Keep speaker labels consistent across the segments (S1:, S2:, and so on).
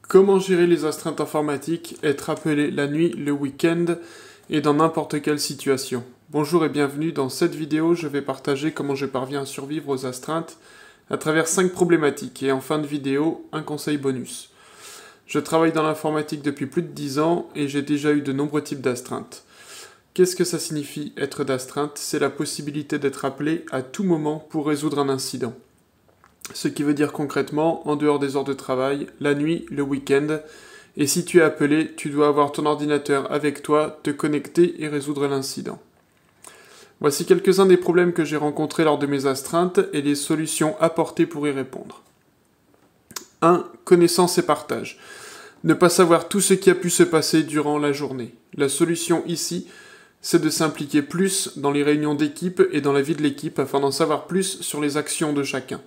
S1: Comment gérer les astreintes informatiques, être appelé la nuit, le week-end et dans n'importe quelle situation. Bonjour et bienvenue, dans cette vidéo je vais partager comment je parviens à survivre aux astreintes à travers 5 problématiques et en fin de vidéo, un conseil bonus. Je travaille dans l'informatique depuis plus de 10 ans et j'ai déjà eu de nombreux types d'astreintes. Qu'est-ce que ça signifie être d'astreinte? C'est la possibilité d'être appelé à tout moment pour résoudre un incident. Ce qui veut dire concrètement, en dehors des heures de travail, la nuit, le week-end, et si tu es appelé, tu dois avoir ton ordinateur avec toi, te connecter et résoudre l'incident. Voici quelques-uns des problèmes que j'ai rencontrés lors de mes astreintes et les solutions apportées pour y répondre. 1. Connaissance et partage. Ne pas savoir tout ce qui a pu se passer durant la journée. La solution ici, c'est de s'impliquer plus dans les réunions d'équipe et dans la vie de l'équipe afin d'en savoir plus sur les actions de chacun.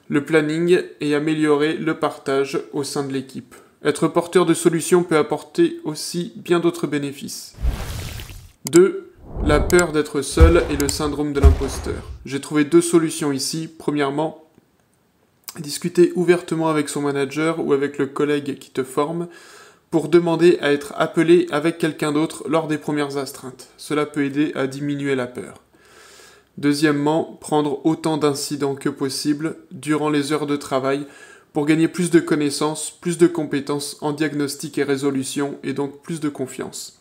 S1: Le planning et améliorer le partage au sein de l'équipe. Être porteur de solutions peut apporter aussi bien d'autres bénéfices. 2. La peur d'être seul et le syndrome de l'imposteur. J'ai trouvé 2 solutions ici. Premièrement, discuter ouvertement avec son manager ou avec le collègue qui te forme pour demander à être appelé avec quelqu'un d'autre lors des premières astreintes. Cela peut aider à diminuer la peur. Deuxièmement, prendre autant d'incidents que possible durant les heures de travail pour gagner plus de connaissances, plus de compétences en diagnostic et résolution et donc plus de confiance.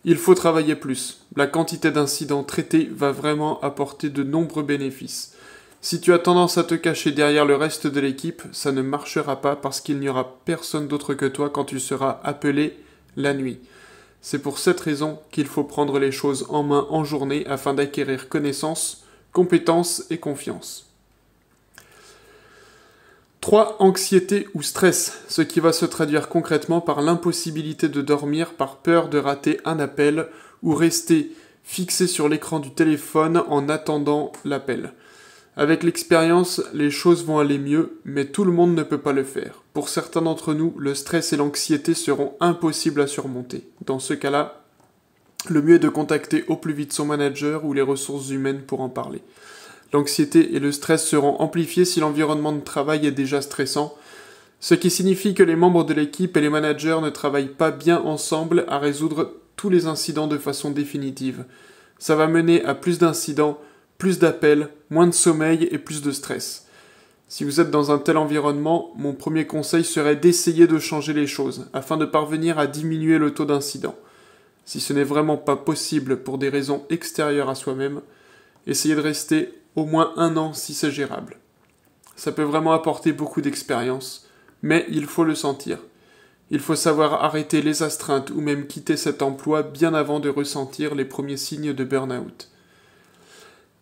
S1: Il faut travailler plus. La quantité d'incidents traités va vraiment apporter de nombreux bénéfices. Si tu as tendance à te cacher derrière le reste de l'équipe, ça ne marchera pas parce qu'il n'y aura personne d'autre que toi quand tu seras appelé la nuit. C'est pour cette raison qu'il faut prendre les choses en main en journée afin d'acquérir connaissances, compétences et confiance. 3. Anxiété ou stress, ce qui va se traduire concrètement par l'impossibilité de dormir par peur de rater un appel ou rester fixé sur l'écran du téléphone en attendant l'appel. Avec l'expérience, les choses vont aller mieux, mais tout le monde ne peut pas le faire. Pour certains d'entre nous, le stress et l'anxiété seront impossibles à surmonter. Dans ce cas-là, le mieux est de contacter au plus vite son manager ou les ressources humaines pour en parler. L'anxiété et le stress seront amplifiés si l'environnement de travail est déjà stressant, ce qui signifie que les membres de l'équipe et les managers ne travaillent pas bien ensemble à résoudre tous les incidents de façon définitive. Ça va mener à plus d'incidents, plus d'appels, moins de sommeil et plus de stress. Si vous êtes dans un tel environnement, mon premier conseil serait d'essayer de changer les choses, afin de parvenir à diminuer le taux d'incidents. Si ce n'est vraiment pas possible pour des raisons extérieures à soi-même, essayez de rester au moins 1 an si c'est gérable. Ça peut vraiment apporter beaucoup d'expérience, mais il faut le sentir. Il faut savoir arrêter les astreintes ou même quitter cet emploi bien avant de ressentir les premiers signes de burn-out.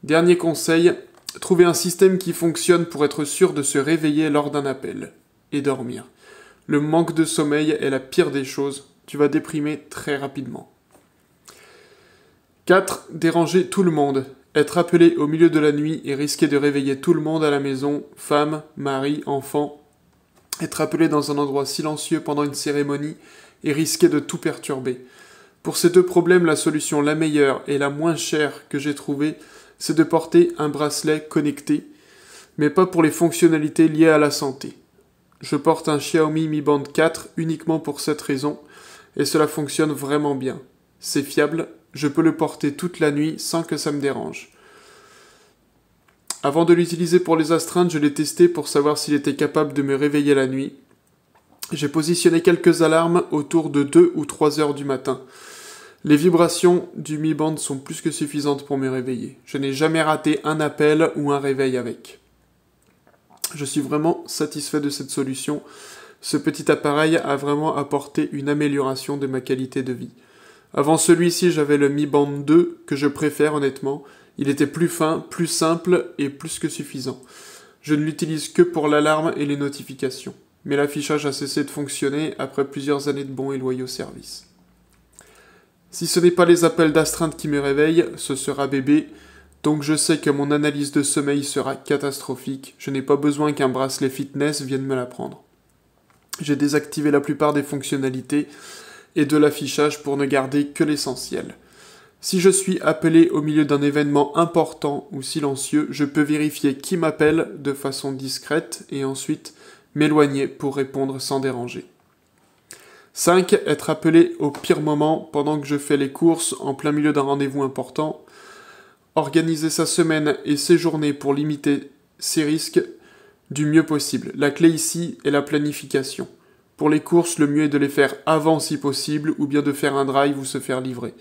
S1: Dernier conseil, trouver un système qui fonctionne pour être sûr de se réveiller lors d'un appel et dormir. Le manque de sommeil est la pire des choses, tu vas déprimer très rapidement. 4. Déranger tout le monde. Être appelé au milieu de la nuit et risquer de réveiller tout le monde à la maison, femme, mari, enfant. Être appelé dans un endroit silencieux pendant une cérémonie et risquer de tout perturber. Pour ces 2 problèmes, la solution la meilleure et la moins chère que j'ai trouvée, c'est de porter un bracelet connecté, mais pas pour les fonctionnalités liées à la santé. Je porte un Xiaomi Mi Band 4 uniquement pour cette raison, et cela fonctionne vraiment bien. C'est fiable, je peux le porter toute la nuit sans que ça me dérange. Avant de l'utiliser pour les astreintes, je l'ai testé pour savoir s'il était capable de me réveiller la nuit. J'ai positionné quelques alarmes autour de 2 ou 3 heures du matin. Les vibrations du Mi Band sont plus que suffisantes pour me réveiller. Je n'ai jamais raté un appel ou un réveil avec. Je suis vraiment satisfait de cette solution. Ce petit appareil a vraiment apporté une amélioration de ma qualité de vie. Avant celui-ci, j'avais le Mi Band 2, que je préfère honnêtement. Il était plus fin, plus simple et plus que suffisant. Je ne l'utilise que pour l'alarme et les notifications. Mais l'affichage a cessé de fonctionner après plusieurs années de bons et loyaux services. Si ce n'est pas les appels d'astreinte qui me réveillent, ce sera bébé, donc je sais que mon analyse de sommeil sera catastrophique, je n'ai pas besoin qu'un bracelet fitness vienne me la prendre. J'ai désactivé la plupart des fonctionnalités et de l'affichage pour ne garder que l'essentiel. Si je suis appelé au milieu d'un événement important ou silencieux, je peux vérifier qui m'appelle de façon discrète et ensuite m'éloigner pour répondre sans déranger. 5. Être appelé au pire moment pendant que je fais les courses en plein milieu d'un rendez-vous important. Organiser sa semaine et ses journées pour limiter ces risques du mieux possible. La clé ici est la planification. Pour les courses, le mieux est de les faire avant si possible ou bien de faire un drive ou se faire livrer.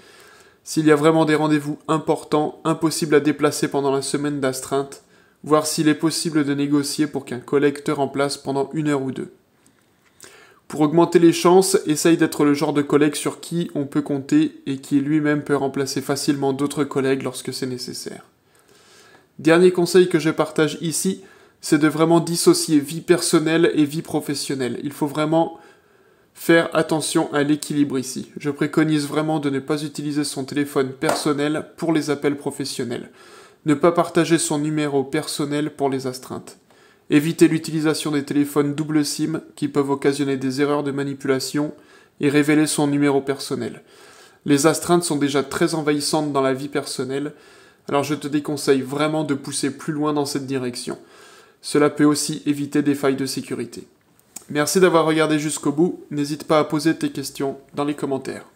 S1: S'il y a vraiment des rendez-vous importants, impossibles à déplacer pendant la semaine d'astreinte, voir s'il est possible de négocier pour qu'un collègue te remplace pendant 1 heure ou 2. Pour augmenter les chances, essaye d'être le genre de collègue sur qui on peut compter et qui lui-même peut remplacer facilement d'autres collègues lorsque c'est nécessaire. Dernier conseil que je partage ici, c'est de vraiment dissocier vie personnelle et vie professionnelle. Il faut vraiment faire attention à l'équilibre ici. Je préconise vraiment de ne pas utiliser son téléphone personnel pour les appels professionnels. Ne pas partager son numéro personnel pour les astreintes. Éviter l'utilisation des téléphones double SIM qui peuvent occasionner des erreurs de manipulation et révéler son numéro personnel. Les astreintes sont déjà très envahissantes dans la vie personnelle, alors je te déconseille vraiment de pousser plus loin dans cette direction. Cela peut aussi éviter des failles de sécurité. Merci d'avoir regardé jusqu'au bout, n'hésite pas à poser tes questions dans les commentaires.